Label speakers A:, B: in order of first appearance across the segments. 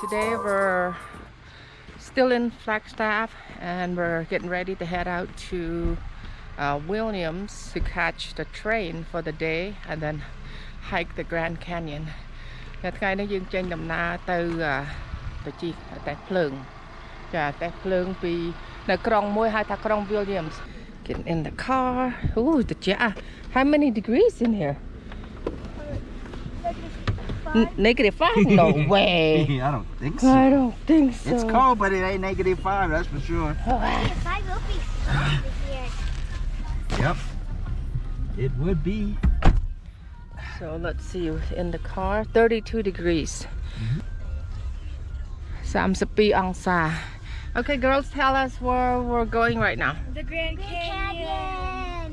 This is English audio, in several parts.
A: Today we're still in Flagstaff and we're getting ready to head out to Williams to catch the train for the day and then hike the Grand Canyon. ថ្ងៃនេះយើងចេញដំណើរទៅជិះតែភ្លើងចាតែភ្លើងពីនៅក្រុងមួយហៅថាក្រុង Williams. Getting in the car. Ooh, how many degrees in here? -5? No way.
B: I don't think so.
A: I don't think so.
B: It's cold, but it ain't -5, that's for sure.
C: -5 will be cold this year.
B: Yep. It would be.
A: So let's see, in the car, 32 degrees. 32 អង្សា Okay, girls, tell us where we're going right now.
C: The Grand Canyon.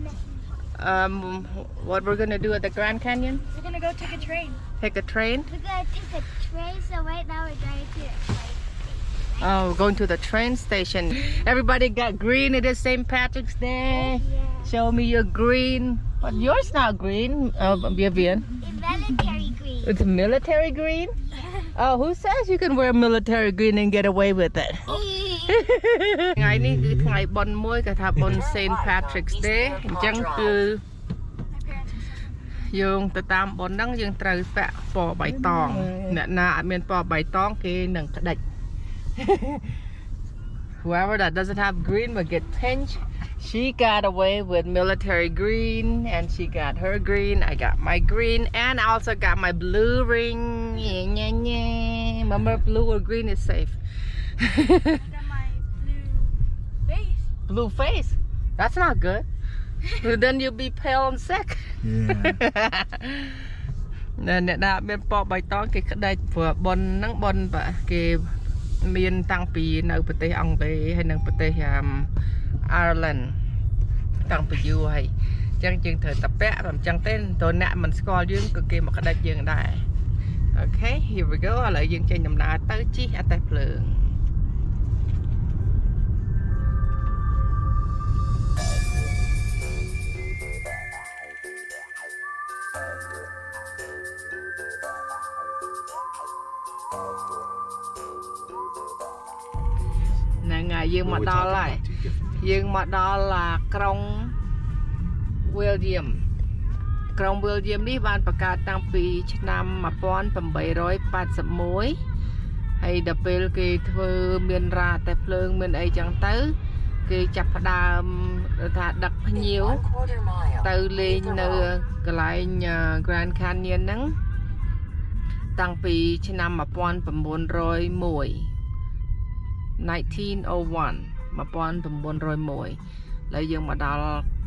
A: What we're gonna do at the Grand Canyon?
C: We're gonna go take a train.
A: Take a train?
C: We're gonna take a train, so right now we're going to
A: Oh, we're going to the train station. Everybody got green. It is St. Patrick's Day.
C: Yeah.
A: Show me your green. But yours not green, Vivian.
C: It's military green.
A: It's military green? Oh, who says you can wear military green and get away with it? ថ្ងៃនេះគឺថ្ងៃបុណ្យមួយគេថាបុណ្យ St. Patrick's Day អញ្ចឹងគឺយើងទៅតាមបុណ្យហ្នឹងយើងត្រូវពាក់ពណ៌បៃតងអ្នកណាអត់មានពណ៌បៃតងគេនឹងក្តិច Whoever that doesn't have green will get pinched. She got away with military green and she got her green. I got my green and I also got my blue ring. Remember, blue or green is safe.
C: I got my blue face.
A: Blue face? That's not good. Then you'll be pale and sick.
B: Yeah.
A: អ្នកណាមានពណ៌បៃតងគេក្តិចព្រោះបុណ្យហ្នឹងបុណ្យគេមានតាំងពីនៅប្រទេសអង់គ្លេសហើយនិងប្រទេសIreland តាំងពីយូរហើយអញ្ចឹងយើងត្រូវតែពាក់អញ្ចឹងទេតើអ្នកមិនស្គាល់យើងក៏គេមកក្តិចយើងដែរ Okay, here we go ឥឡូវយើងចេញដំណើរទៅជិះអតេះភ្លើងហ្នឹងហើយយើងមកដល់ហើយយើងមកដល់ក្រុង William ក្រុង William នេះបានបង្កើតតាំងពីឆ្នាំ 1881 ហើយដល់ពេលគេធ្វើមានរ៉ាតែភ្លើងមានអីចឹងទៅគេចាប់ផ្ដើមថាដឹកភ្ញៀវទៅលេងនៅកន្លែង Grand Canyon ហ្នឹងតាំងពីឆ្នាំ 1901 1901 ឥឡូវយើងមកដល់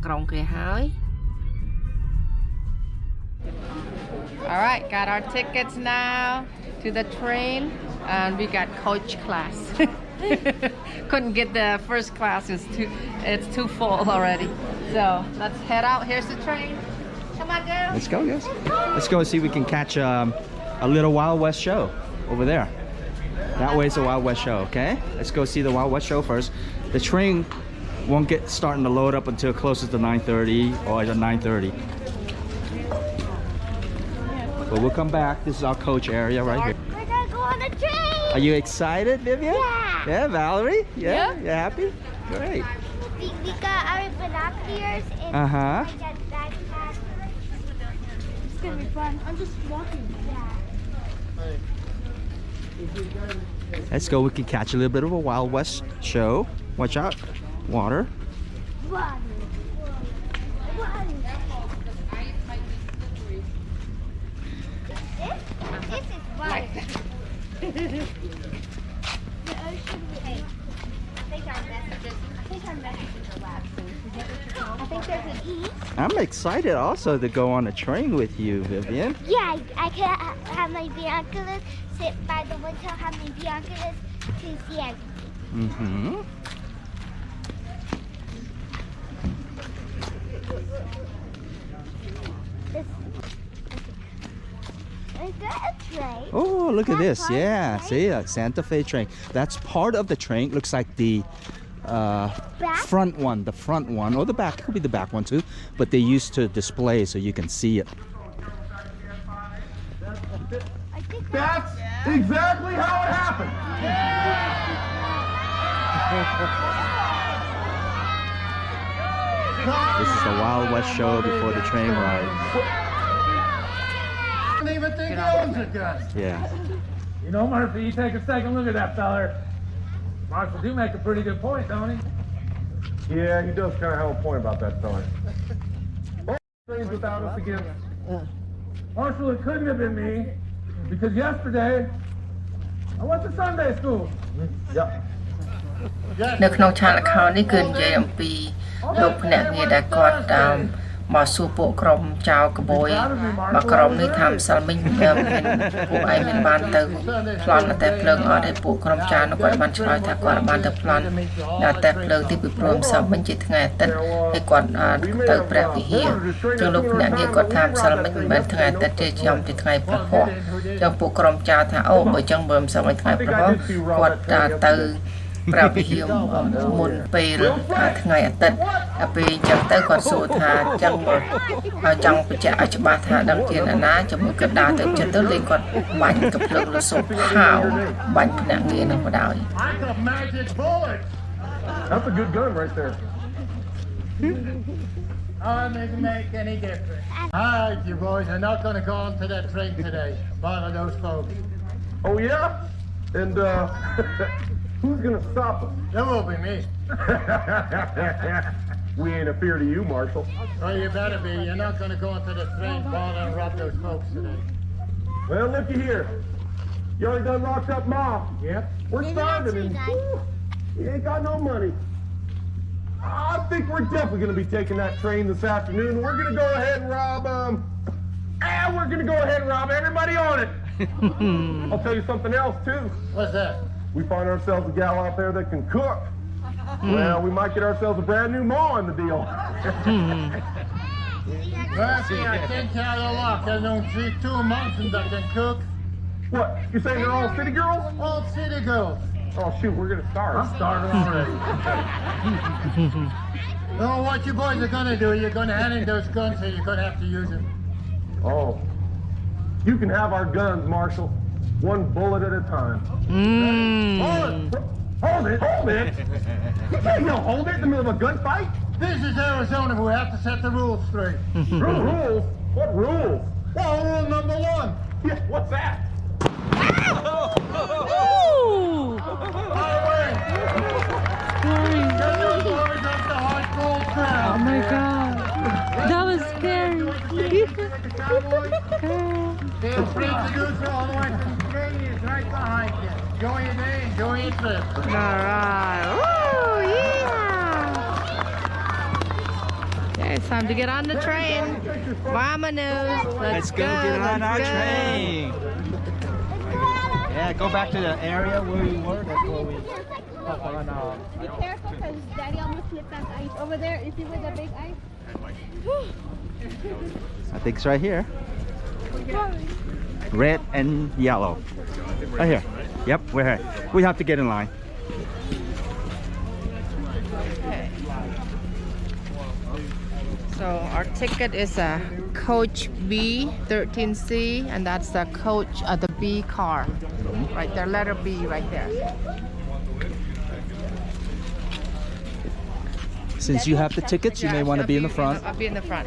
A: ក្រុងគេហើយ Alright, got our tickets now to the train and we got coach class. Couldn't get the first class, it's too full already. So let's head out. Here's the train. Come on, girls.
B: Let's go, guys. Let's go and see if we can catch a little Wild West show over there. That way it's a Wild West show, okay? Let's go see the Wild West show first. The train won't get starting to load up until closest to 9:30 or at 9:30. But we'll come back. This is our coach area right here.
C: We're gonna go on the train.
B: Are you excited, Vivian?
C: Yeah.
B: Yeah, Valerie? Yeah? You happy? Great.
C: We got our binoculars and
B: Uh-huh.
C: I got backpack. It's gonna be fun. I'm just walking. Yeah.
B: Let's go. We can catch a little bit of a Wild West show. Watch out. Water.
C: Water. This is water. The ocean. Hey, I think our messages are loud. I think there's an E.
B: I'm excited also to go on a train with you, Vivian.
C: Yeah, I could have my binoculars, sit by the window, have my binoculars to see everything.
B: Mm-hmm.
C: Is that a train?
B: Oh, look at this.
C: Part of the
B: Yeah,
C: train?
B: see, a Santa Fe train. That's part of the train. Looks like the front one, or the back. It could be the back one too. But they used to display so you can see it.
C: I think that's
D: Exactly how it happened.
B: This is the Wild West show before the train ride.
D: I don't even think he owns it, guys.
B: Yeah.
E: You know, Murphy, you take a second look at that feller. Marshall do make a pretty good point, don't he?
D: Yeah, he does kind of have a point about that fella. Trains without us again.
E: Marshall, it couldn't have been me, because yesterday, I went to Sunday school.
D: Yep.
A: នៅក្នុងឆាកល្ខោននេះគឺនិយាយអំពីលោកភ្នាក់ងារដែលគាត់មកសួរពួកក្រុមចៅក្បួយមកក្រុមនេះថាម្សិលមិញមានពួកឯងមានបានទៅប្លន់តែភ្លើងអត់ហើយពួកក្រុមចៅនោះគាត់បានឆ្លើយថាគាត់បានទៅប្លន់តែភ្លើងទីពីព្រមម្សិលមិញជាថ្ងៃអាទិត្យហើយគាត់ទៅព្រះវិហារចឹងលោកភ្នាក់ងារគាត់ថាម្សិលមិញមិនមែនថ្ងៃអាទិត្យទេខ្ញុំទីថ្ងៃព្រហស្បតិ៍ចឹងពួកក្រុមចៅថាអូបើចឹងបើម្សិលមិញថ្ងៃព្រហស្បតិ៍គាត់ទៅប្រាវិហារមុនពេលថ្ងៃអាទិត្យពេលអញ្ចឹងទៅគាត់សួរថាចឹងចង់បញ្ជាក់ឲ្យច្បាស់ថាដឹងជាអ្នកណាជាមួយគាត់ដើរទៅចិត្តទៅលេងគាត់បាញ់កំភ្លើងលសុបហាវបាញ់ភ្នាក់ងារនឹងបណ្ដោយ
D: Like a magic bullet. That's a good gun right there.
E: Doesn't make any difference. All right, you boys are not going to go onto that train today. Follow those folks.
D: Oh yeah? And who's gonna stop us?
E: That will be me.
D: We ain't a fear to you, Marshal.
E: Well, you better be. You're not going to go into the train, ball, and rob those folks today.
D: Well, looky here. You already done locked up Ma.
E: Yep.
D: We're starving and you ain't got no money. I think we're definitely gonna be taking that train this afternoon. We're gonna go ahead and rob we're gonna go ahead and rob everybody on it. I'll tell you something else too.
E: What's that?
D: We find ourselves a gal out there that can cook. Well, we might get ourselves a brand new Ma in the deal.
E: Murphy, I think you're out of luck. I don't see two amongst them that can cook.
D: What? You saying they're all city girls?
E: All city girls.
D: Oh shoot, we're gonna starve.
E: I'm starving already. So what you boys are going to do, you're going to hand in those guns or you're going to have to use them.
D: Oh. You can have our guns, Marshal. One bullet at a time. Hold it! Hold it! Hold it! You can't hold it in the middle of a gunfight.
E: This is Arizona. We have to set the rules straight.
D: Rules? What rules?
E: Well, rule number one.
D: Yeah, what's that?
E: Highway. Get those boys up the hard cold ground.
A: Oh my god that was scary
E: Feel free to do so. All the way to the train is right behind you. Enjoy your day. Enjoy your trip.
A: alright woo yeah okay, it's time to get on the train Vamonos.
B: Let's go get on our train. Yeah, go back to the area where we were before we hop on our...
C: Be careful because Daddy almost slipped on the ice. Over there, you see where the big ice?
B: I think it's right here. Red and yellow. Right here. Yep, we're here. We have to get in line.
A: Okay. So our ticket is a coach B 13C and that's the coach of the B car right there, letter B right there.
B: Since you have the tickets, you may want to be in the front.
A: I'll be in the front.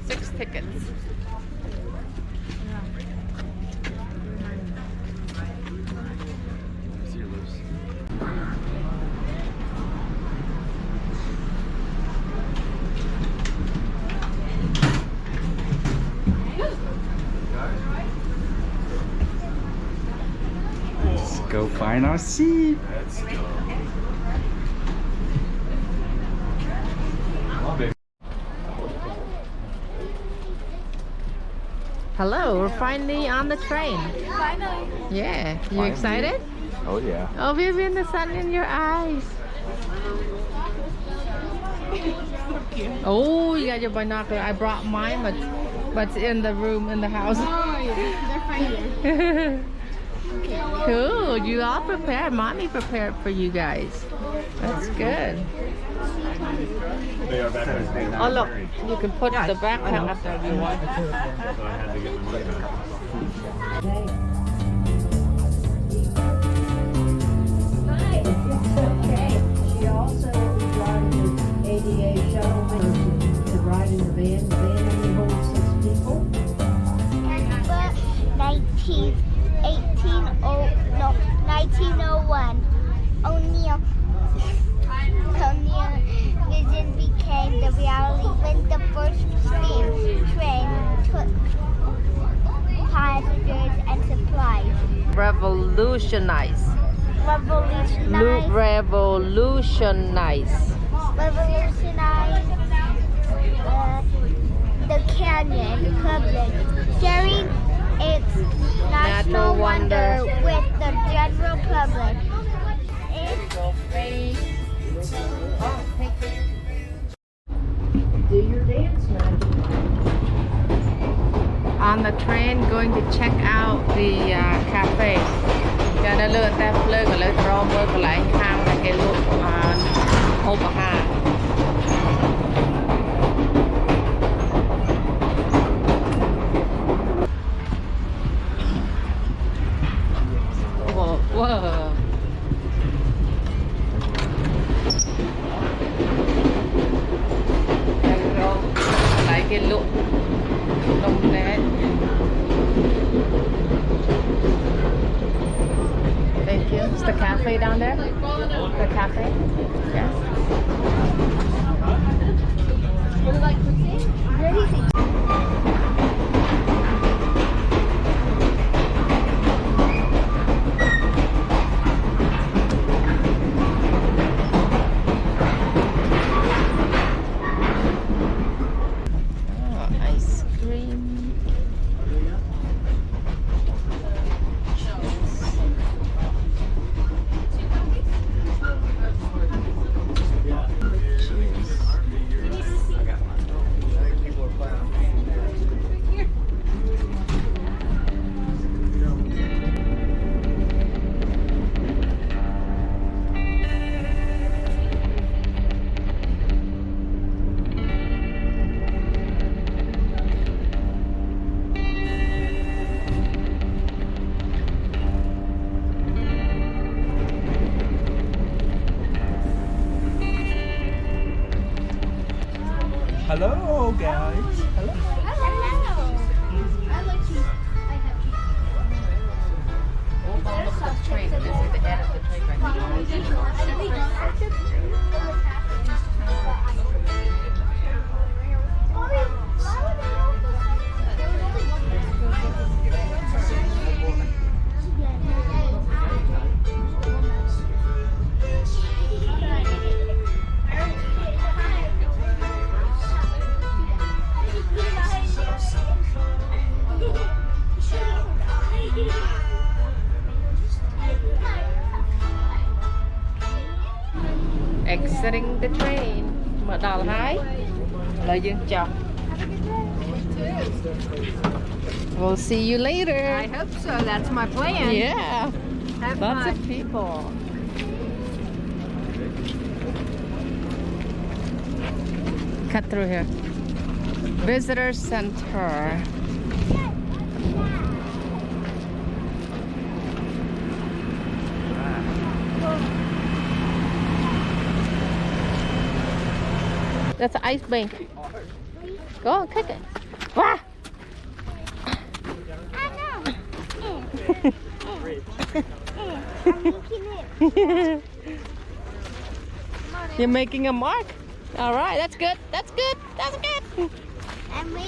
A: 6 tickets.
B: Let's go find our seat.
A: Hello, we're finally on the train.
C: Finally.
A: Yeah, you excited?
B: Oh yeah.
A: Oh, baby, the sun in your eyes. Oh, you got your binocular. I brought mine, but it's in the room in the house.
C: Oh, yeah. They're fine here.
A: Cool. You all prepared. Mommy prepared for you guys. That's good.
D: They are back in state.
A: Oh look, you can put the backpack up there if you want.
D: So I had to get my money back.
F: She also is driving the ADA shuttle to ride in the van. The van only holds 6 people.
C: But 1901, O'Neill vision became the reality when the first steam train took passengers and supplies.
A: Revolutionize.
C: Revolutionized the canyon public, sharing its natural wonder with the general public.
F: Do your dance magic.
A: On the train, going to check out the cafe. Cho nó lựa ta lựa cái lựa pro mưa cái lại khang là cái lựa hộp hà. Wow. Lại cái lụa đông đấy. Thank you. Is the cafe down there? The cafe? Yes. Oh, ice cream.
B: Hello, guys. Hello.
A: Train. This is the head of the train right Exiting the train. Mở đầu hái. Lời dương chào. We'll see you later.
G: I hope so. That's my plan.
A: Yeah.
G: Have
A: Lots
G: fun.
A: of people. Cut through here. Visitor center. That's an ice bank. Go on, kick it. Wah! You're making a mark? Alright, that's good. That's good. That's good.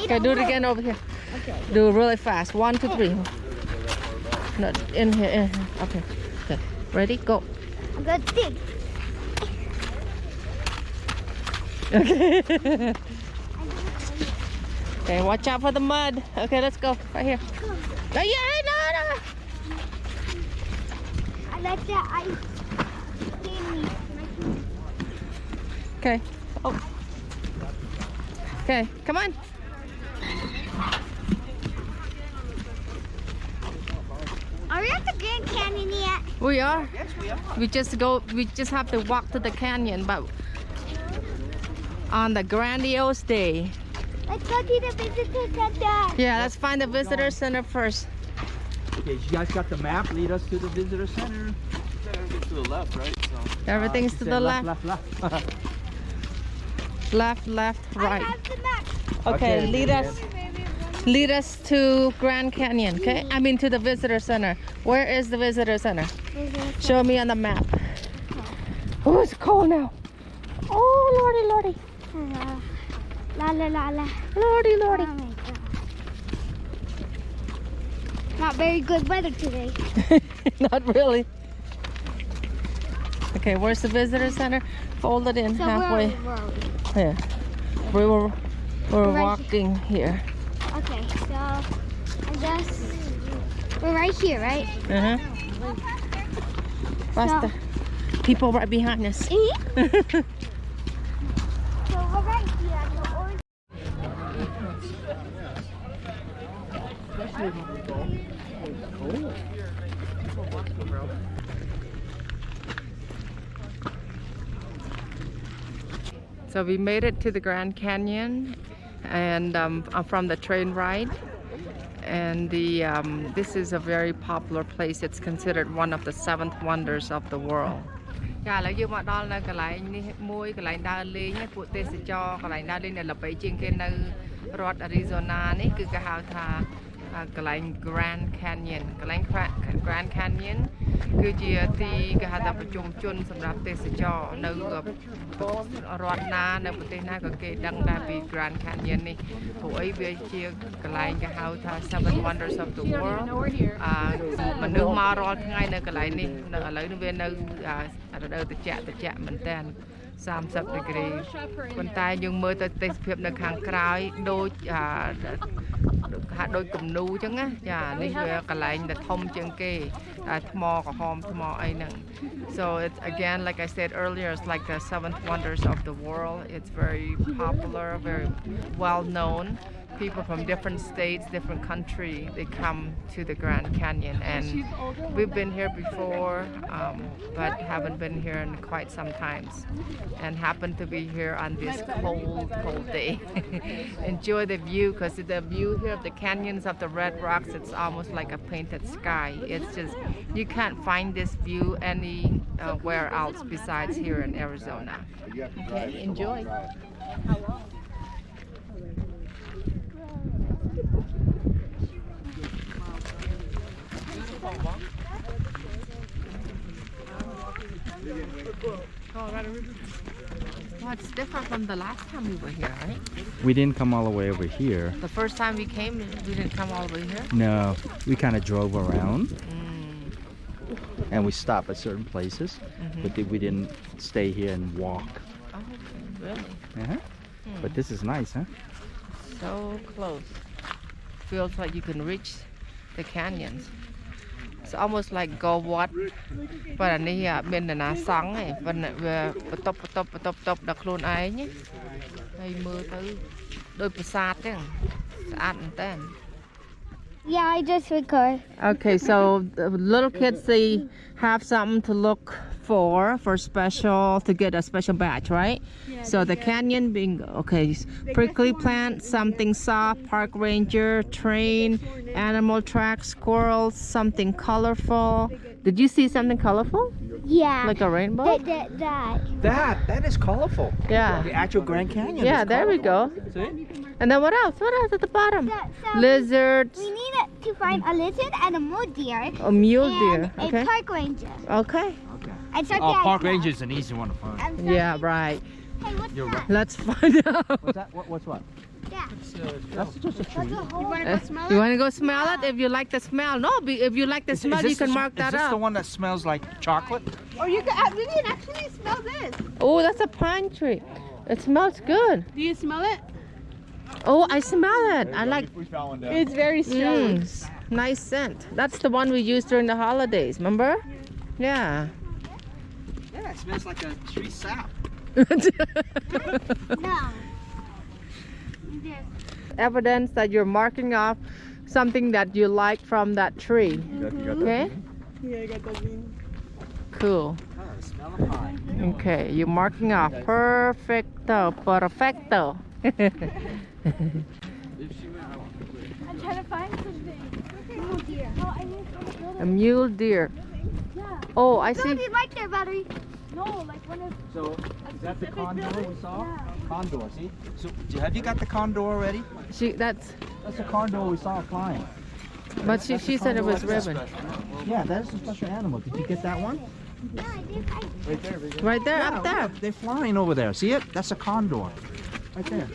A: Okay, do it again over here.
C: Okay.
A: Do it really fast. 1, 2, 3. No, in here, in here. Okay. Good. Ready? Go.
C: I'm gonna dig.
A: Okay. Okay, watch out for the mud. Okay, let's go. Right here. No, yeah, no.
C: I like that ice. Candy.
A: Okay. Oh. Okay, come on.
C: Are we at the Grand Canyon yet?
A: We are. Yes, we are. We just have to walk to the canyon, but on the grandiose day.
C: Let's go to the visitor center.
A: Yeah, let's find the visitor center first.
B: Okay, you guys got the map. Lead us to the visitor center.
H: To the left, right? So.
A: Everything's to the left.
B: Left.
A: Left, left,
C: I
A: right.
C: have the map.
A: Okay,
B: Okay,
A: lead us to Grand Canyon, okay? I mean to the visitor center. Where is the visitor center? Show me on the map. Oh, it's cold now. Oh, lordy, lordy.
C: La la la la.
A: Lordy, lordy.
C: Oh my God. Not very good weather today.
A: Not really. Okay, where's the visitor center? Fold it in
C: So
A: halfway.
C: where are we?
A: Yeah. We're
C: Right.
A: walking here.
C: Okay, so I guess we're right here, right?
A: Uh-huh. What's the people right behind us?
C: So we're right here at the orange.
A: So we made it to the Grand Canyon, and from the train ride. And this is a very popular place. It's considered one of the 7 wonders of the world. ចាឥឡូវយើងមកដល់នៅកន្លែងនេះមួយកន្លែងដើរលេងពួកទេសចរកន្លែងដើរលេងនៅល្បីជាងគេនៅរដ្ឋ Arizona នេះគឺគេហៅថាកន្លែង Grand Canyon កន្លែង Grand Canyon គឺជាទីគេហៅថាប្រជុំជនសម្រាប់ទេសចរនៅរដ្ឋណានៅប្រទេសណាក៏គេដឹងដែរពី Grand Canyon នេះព្រោះអីវាជាកន្លែងគេហៅថា 7 wonders of the world មនុស្សមករាល់ថ្ងៃនៅកន្លែងនេះនៅឥឡូវនេះវានៅរដូវត្រជាក់មែនតើ30 degree ប៉ុន្តែយើងមើលទៅទេសភាពនៅខាងក្រោយដូចហាក់ដូចគំនូអញ្ចឹងណាចានេះវាកន្លែងដែលធំជាងគេថ្មក្រហមថ្មអីហ្នឹង so it's again like I said earlier it's like the 7th wonders of the world. It's very popular, very well known. People from different states, different countries, they come to the Grand Canyon, and we've been here before, but haven't been here in quite some times, and happen to be here on this cold day. Enjoy the view, because the view here of the canyons of the Red Rocks, it's almost like a painted sky. It's just, you can't find this view anywhere else besides here in Arizona. Okay, enjoy. Well, it's different from the last time we were here, right?
B: We didn't come all the way over here.
A: The first time we came, we didn't come all the way here?
B: No, we kind of drove around and we stopped at certain places, but we didn't stay here and walk.
A: Oh, really?
B: But this is nice, huh?
A: So close. Feels like you can reach the canyons. It's almost like go what, but អានេះមាននរណាសង់ឯងប៉ុន្តែវាបន្ទប់ដល់ខ្លួនឯងហើយមើលទៅដូចប្រាសាទចឹងស្អាតមែនតើ
C: Yeah, I just record.
A: Okay, so the little kids, they have something to look for special, to get a special badge, right? Yeah, so the canyon being, okay, prickly plant, something soft, park ranger, train, animal track, squirrels, something colorful. Did you see something colorful?
C: Yeah.
A: Like a rainbow?
B: That is colorful.
A: Yeah.
B: The actual Grand Canyon.
A: Yeah,
B: is
A: there we go.
B: See?
A: And then what else? What else at the bottom?
C: So
A: Lizards.
C: we need to find a lizard and a mule deer.
A: A mule deer.
C: And
A: Okay.
C: a park ranger.
A: Okay.
C: And something
B: Park
C: like
B: ranger is an easy one to find.
C: that. And something-
A: Yeah, right.
C: Hey, what's
B: You're
C: that?
A: Let's find out.
B: What's that? What's what?
C: Yeah.
B: That's just a tree.
A: You want to go smell it? If you like the smell. No, if you like the smell, you can mark that
B: Is this the
A: up.
B: one that smells like chocolate?
G: Or we can actually smell this.
A: Oh, that's a pine tree. It smells good.
G: Do you smell it?
A: Oh, I smell it. I like
G: It's very strong.
A: nice scent. That's the one we used during the holidays, remember? Yeah.
B: Yeah, it smells like a tree sap.
C: No.
A: Evidence that you're marking off something that you like from that tree. Okay?
G: Yeah, I got that green.
A: Cool.
B: Oh, smell of pine.
A: Okay, you're marking off. Perfecto. Perfecto.
G: I'm trying to find something.
C: Mule deer. Oh, I need to
A: A mule deer.
C: Yeah.
A: Oh, I
C: No,
A: see.
C: it's right there, Valerie.
G: No, like one of
B: So, is that the condor we saw?
G: Yeah.
B: Condor, see? So, have you got the condor already?
A: That's
B: That's the condor we saw flying.
A: but she said it was ribbon.
B: Yeah, that is a special animal. Did you get that one?
C: Yeah, I did.
B: Right there, right there.
A: Right there,
B: Yeah,
A: up there.
B: look, they're flying over there. See it? That's a condor. Right there.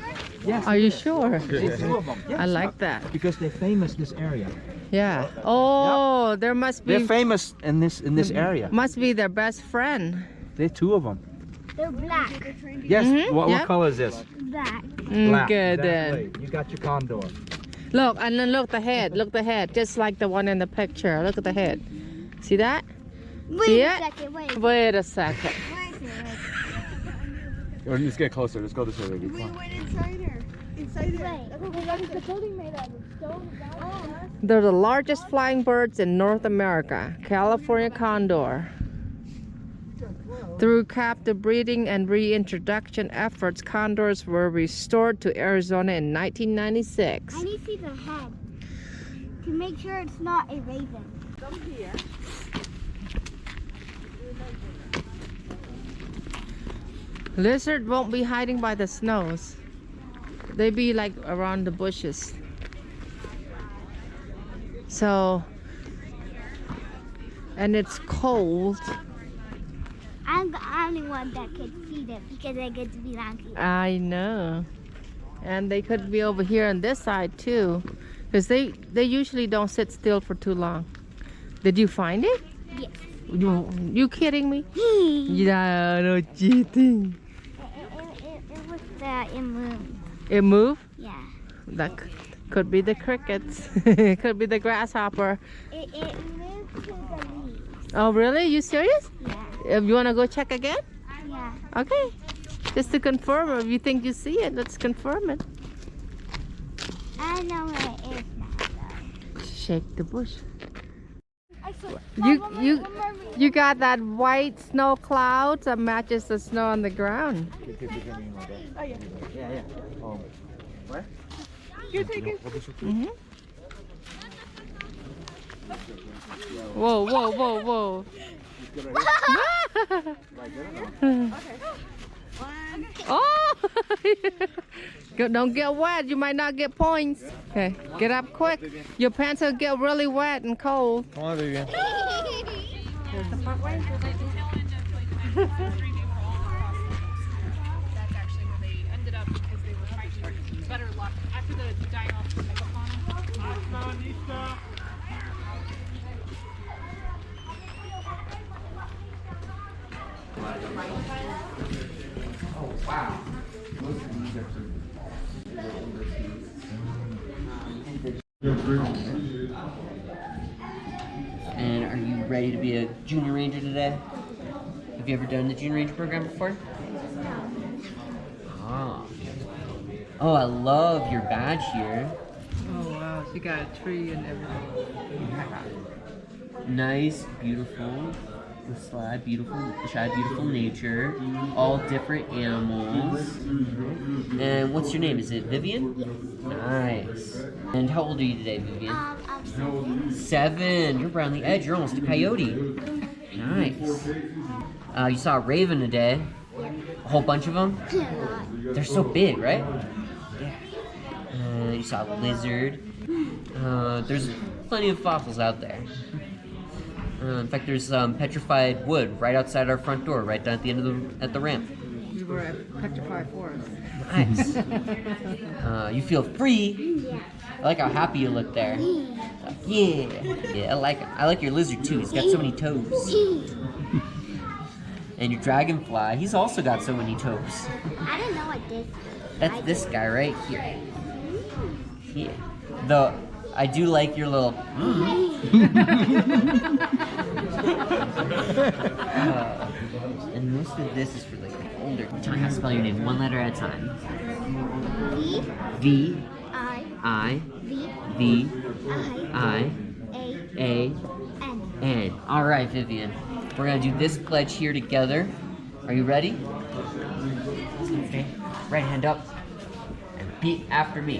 B: Yes.
A: Are you sure?
B: There's two of them. Yes.
A: I like that.
B: Because they're famous this area.
A: Yeah. Oh, there must
B: They're
A: be
B: famous in this area.
A: must be their best friend.
B: There are two of them.
C: They're black.
B: Yes.
A: Mhm,
B: What
A: yeah.
B: color is this?
C: Black.
B: Black.
A: Good
B: Exactly.
A: then.
B: You got your condor.
A: Look, and then look the head. Look the head, just like the one in the picture. Look at the head. See that?
C: Wait
A: See
C: a
A: it?
C: second. Wait.
A: Wait a second.
H: Or let's get closer. Let's go this way, baby.
G: we went inside her. Inside her.
C: Wait.
G: What is the building made out of? Stone? Oh.
A: They're the largest flying birds in North America. California condor. Through captive breeding and reintroduction efforts, condors were restored to Arizona in 1996.
C: I need to see the head to make sure it's not a raven.
A: Lizard won't be hiding by the snows. They be like around the bushes. So, and it's cold.
C: I'm the only one that can see them because I get to be around here.
A: I know. And they could be over here on this side too. Because they usually don't sit still for too long. Did you find it?
C: Yes.
A: You kidding me?
C: it
A: Yeah, no cheating.
C: was it moved.
A: It moved?
C: Yeah.
A: That could be the crickets. It could be the grasshopper.
C: It moved to the leaves.
A: Oh, really? You serious?
C: Yeah.
A: You want to go check again?
C: Yeah.
A: Okay. Just to confirm, if you think you see it, let's confirm it.
C: I know where it is now, though.
A: Shake the bush.
G: I saw.
A: You got that white snow cloud that matches the snow on the ground.
G: Oh yeah.
B: Yeah, yeah. Oh. Where?
G: You take it.
A: Mm-hmm. Whoa, whoa, whoa, whoa. Oh! Don't get wet. You might not get points. Okay, get up quick. Your pants will get really wet and cold.
H: Come on, Vivian.
I: That's actually where they ended up because they were fighting better luck after the dying off of megafauna.
J: And are you ready to be a junior ranger today? Have you ever done the junior ranger program before? Ah. Oh, I love your badge here.
A: Oh wow, she got a tree and everything.
J: Nice, beautiful. The slide, beautiful nature. All different animals. And what's your name? Is it Vivian? Nice. And how old are you today, Vivian?
C: I'm
J: 7. You're around the edge. You're almost a coyote. Nice. You saw a raven today. A whole bunch of them. They're so big, right? Yeah. You saw a lizard. There's plenty of fossils out there. In fact, there's petrified wood right outside our front door, right down at the end of the ramp.
A: We were at Petrified Forest.
J: Nice. You feel free. I like how happy you look there. Yeah. Yeah, I like your lizard too. He's got so many toes. And your dragonfly, he's also got so many toes.
C: I don't know what this is.
J: That's this guy right here. Here. Though I do like your little. And most of this is for like older. Tell me how to spell your name one letter at a time. V I V I A N. All right, Vivian. We're gonna do this pledge here together. Are Are you ready? Okay. Right hand up and repeat after me.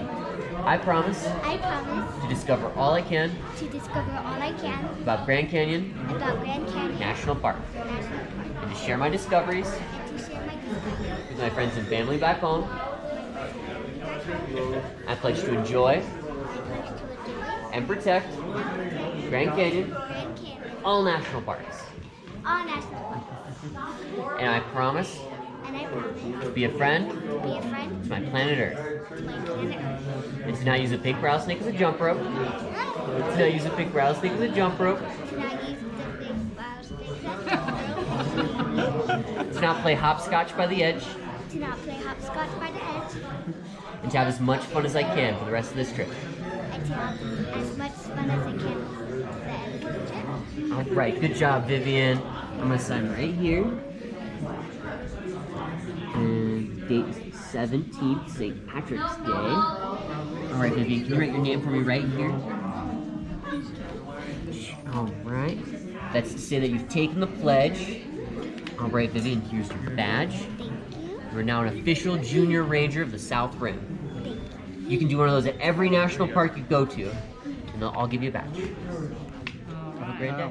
J: I promise
C: I promise
J: to discover all I can
C: to discover all I can
J: about Grand Canyon
C: about Grand Canyon
J: National Park
C: National Park
J: and to share my discoveries
C: and to share my discoveries
J: with my friends and family back home. I pledge to enjoy and protect Grand Canyon,
C: Grand Canyon,
J: all national parks.
C: all national parks.
J: And I promise
C: And I promise
J: to be a friend
C: be a friend
J: to my planet Earth.
C: to my planet Earth.
J: And to not use a pink rattlesnake as a jump rope. To not use a pink rattlesnake as a jump rope.
C: To not use the big rattlesnake as
J: To not play hopscotch by the edge.
C: to not play hopscotch by the edge.
J: And to have as much fun as I can for the rest of this trip.
C: And to have as much fun as I can to the end of the trip.
J: Alright, good job, Vivian. I'm gonna sign right here. And date is the 17th, St. Patrick's Day. Alright, Vivian, can you write your name for me right here? Alright. That's to say that you've taken the pledge. Alright, Vivian, here's your badge.
C: Thank you.
J: You're now an official junior ranger of the South Rim.
C: Thank you.
J: You can do one of those at every national park you go to. And I'll give you a badge. Have a great day.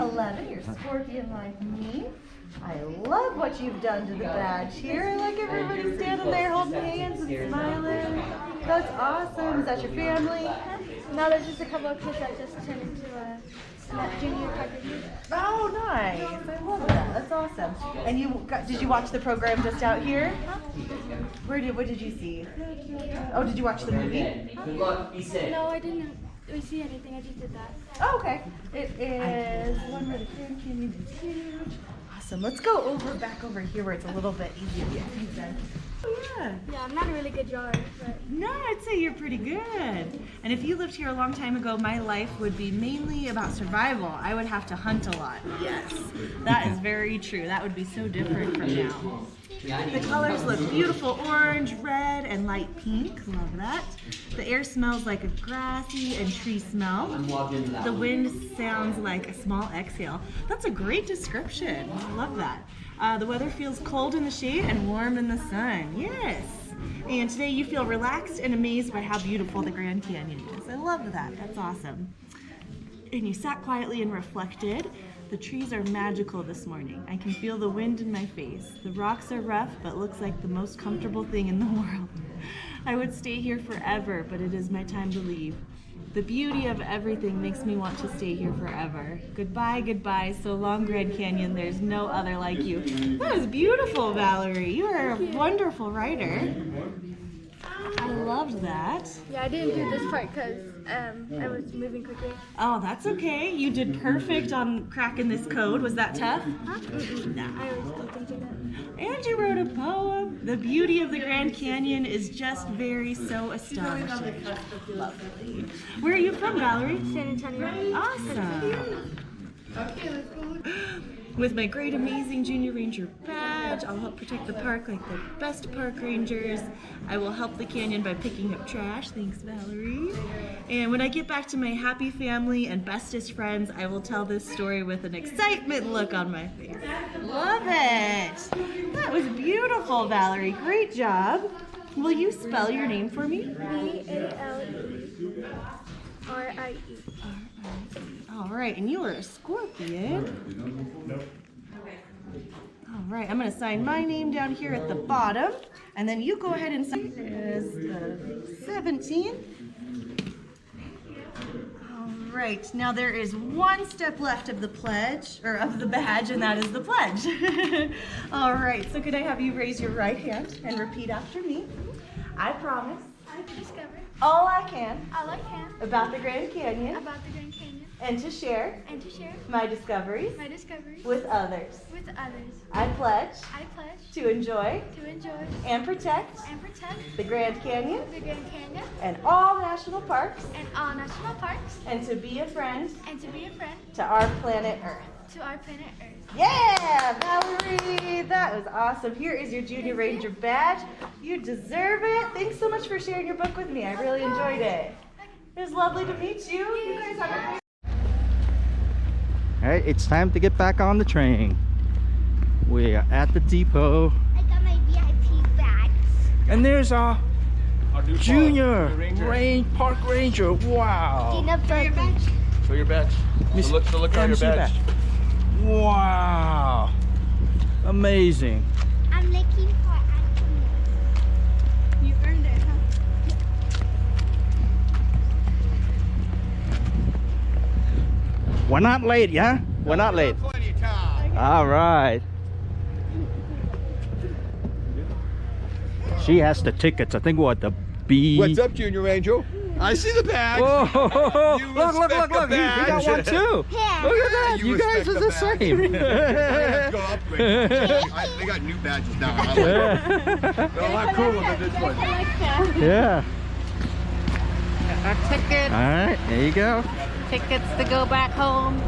K: 11, you're scorpion like me. I love what you've done to the badge here. Like everybody standing there holding hands and smiling. That's awesome. Is that your family?
G: No, there's just a couple of kids that just turned into a junior park ranger.
K: Oh, nice. I love that. That's awesome. And did you watch the program just out here? What did you see? Oh, did you watch the movie?
J: Good luck. Be safe.
G: No, I didn't see anything. I just did that.
K: Oh, okay. It is one where the Grand Canyon is huge. Awesome. Let's go back over here where it's a little bit easier to get things done. Oh, yeah.
G: Yeah, I'm not a really good drawer, but
K: No, I'd say you're pretty good. And if you lived here a long time ago, my life would be mainly about survival. I would have to hunt a lot. Yes, that is very true. That would be so different from now. The colors look beautiful, orange, red, and light pink. Love that. The air smells like a grassy and tree smell. The wind sounds like a small exhale. That's a great description. I love that. The weather feels cold in the shade and warm in the sun. Yes. And today you feel relaxed and amazed by how beautiful the Grand Canyon is. I love that. That's awesome. And you sat quietly and reflected. The trees are magical this morning. I can feel the wind in my face. The rocks are rough, but looks like the most comfortable thing in the world. I would stay here forever, but it is my time to leave. The beauty of everything makes me want to stay here forever. Goodbye, goodbye, so long, Grand Canyon. There's no other like you. That was beautiful, Valerie. You are a wonderful writer. I loved that.
G: yeah, I didn't do this part because I was moving quickly.
K: Oh, that's okay. You did perfect on cracking this code. Was that tough? No.
G: I always do things like that.
K: And you wrote a poem. The beauty of the Grand Canyon is just so astonishing. Lovely. Where are you from, Valerie?
G: San Antonio.
K: Awesome. With my great, amazing Junior Ranger badge, I'll help protect the park like the best park rangers. I will help the canyon by picking up trash. Thanks, Valerie. And when I get back to my happy family and bestest friends, I will tell this story with an excitement look on my face. Love it. That was beautiful, Valerie. Great job. Will you spell your name for me?
G: VALERIE.
K: All right, and you are a scorpion. All right, I'm going to sign my name down here at the bottom, and then you go ahead and sign. Is the 17th. All right, now there is one step left of the pledge, or of the badge, and that is the pledge. All right, so could I have you raise your right hand and repeat after me? I promise
G: I discovered
K: all I can
G: all I can
K: about the Grand Canyon
G: about the Grand Canyon
K: and to share
G: and to share
K: my discoveries
G: my discoveries
K: with others.
G: with others.
K: I pledge
G: I pledge
K: to enjoy
G: to enjoy
K: and protect
G: and protect
K: the Grand Canyon
G: the Grand Canyon
K: and all national parks
G: and all national parks
K: and to be a friend
G: and to be a friend
K: to our planet Earth.
G: to our planet Earth.
K: Yeah, Valerie, that was awesome. Here is your Junior Ranger badge. You deserve it. Thanks so much for sharing your book with me. I really enjoyed it. It was lovely to meet you. You guys have a great...
B: All right, it's time to get back on the train. We are at the depot.
C: I got my VIP badge.
B: And there's our
H: new
B: junior
H: Ranger.
B: park ranger. Wow.
C: Peanut butter.
H: Show your badge.
B: Miss-
H: So look at your
B: MC
H: badge.
B: Wow. Amazing.
C: I'm looking for animals.
G: You earned it, huh?
B: We're not late, yeah? We're not late. All right. She has the tickets. I think what the B.
H: What's up, Junior Angel? I see the badge.
B: Whoa!
H: You
B: Look!
H: respect the
B: You got
H: badge.
B: one too.
C: Yeah.
B: Look at that.
H: You
B: You guys
H: respect
B: are
H: the
B: the
H: badge.
B: same.
H: Go upgrade. They got new badges now. I like them. They're a lot cooler than this one.
G: I like that.
B: Yeah.
A: Our ticket,
B: All right. There you go.
A: tickets to go back home.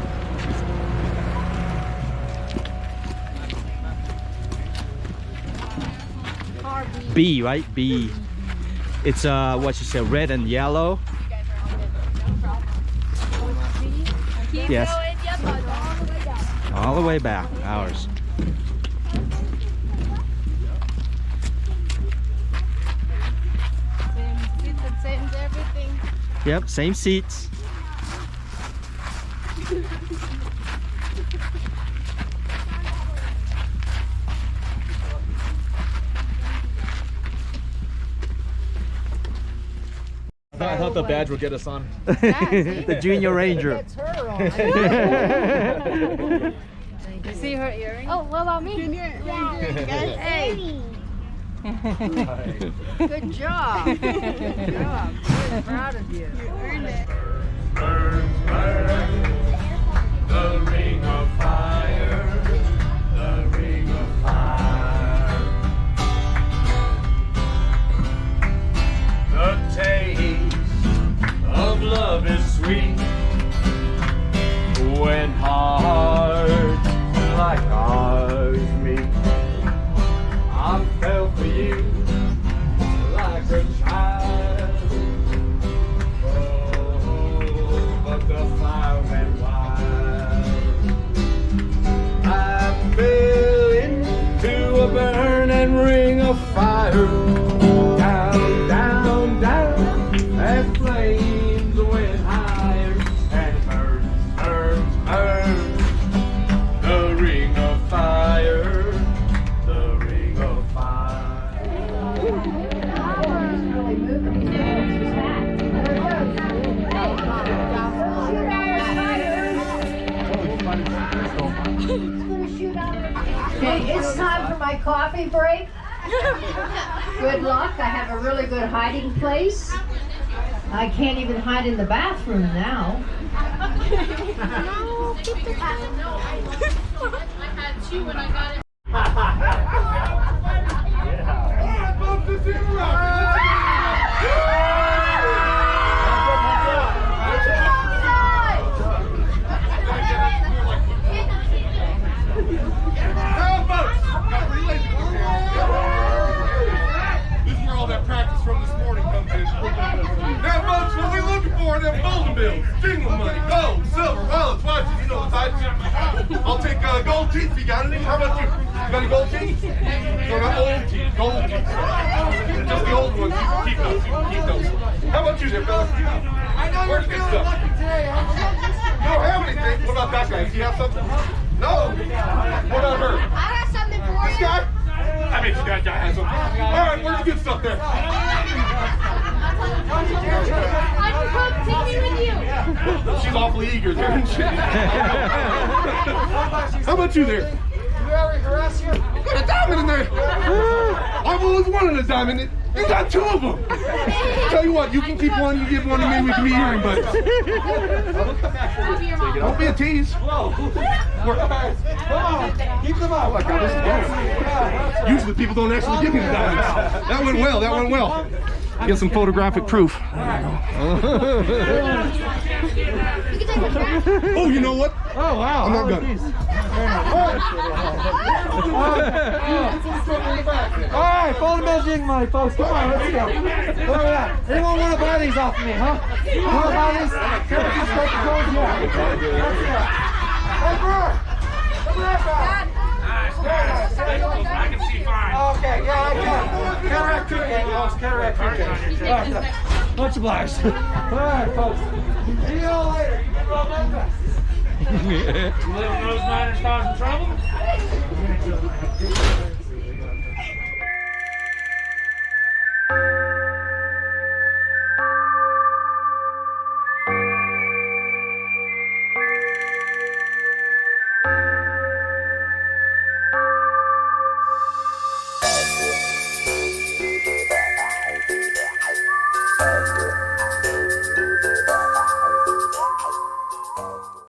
B: B, right? B. It's what you say, red and yellow. Yes. All the way back. Ours.
A: Same seats and same everything.
B: Yep. Same seats.
H: I thought the badge would get us on.
B: The junior ranger.
A: You see her earring?
G: Oh, what about me?
C: Hey.
A: Good job. Good job. Really proud of you.
G: You earned it.
E: The ring of fire, the ring of fire. The taste of love is sweet when hearts like ours meet. I fell for you like a child. Oh, but the fire went wild. I fell into a burning ring of fire. Down, down, down, and flames went higher and burned, burned, burned. The ring of fire, the ring of fire.
F: Okay, it's time for my coffee break. Good luck. I have a really good hiding place. I can't even hide in the bathroom now.
I: No, keep the I had two when I got it.
D: This is where all that practice from this morning comes in. Now, folks, what we looking for are them golden bills. Jingle money, gold, silver, wallets, watches, you know the type. I'll take gold teeth. You got any? How about you? You got any gold teeth? No, not old teeth. Gold teeth. Just the old ones. Keep those. Keep those. How about you there, fellas? Where's good stuff? You don't have anything. What about that guy? Does he have something? No. What about her?
C: I got something for
D: This
C: you.
D: guy? I bet you that guy has something. All right, where's the good stuff there?
G: I can come take me with you.
D: She's awfully eager there, isn't she? How about you there? You got a diamond in there. I've always wanted a diamond. You got two of them. Tell you what, you can keep one, you give one to me, we can be earring buddies. Don't be a tease. Come on, keep them out. Oh my God, this is good. Usually people don't actually give me the diamonds. That went well, that went well. Get some photographic proof. Oh, you know what?
B: Oh wow.
D: I'm not gonna.
E: All right, fold them jing money, folks. Come on, let's go. Where we at? Anyone want to buy these off of me, huh? You want to buy these? Yeah. Let's go. Hey, bro. Look at that guy. I can see fine. Okay, yeah, I can. Cataract treatment, folks. Cataract treatment. All right, much obliged. All right, folks. See you all later. You little nose miners causing trouble?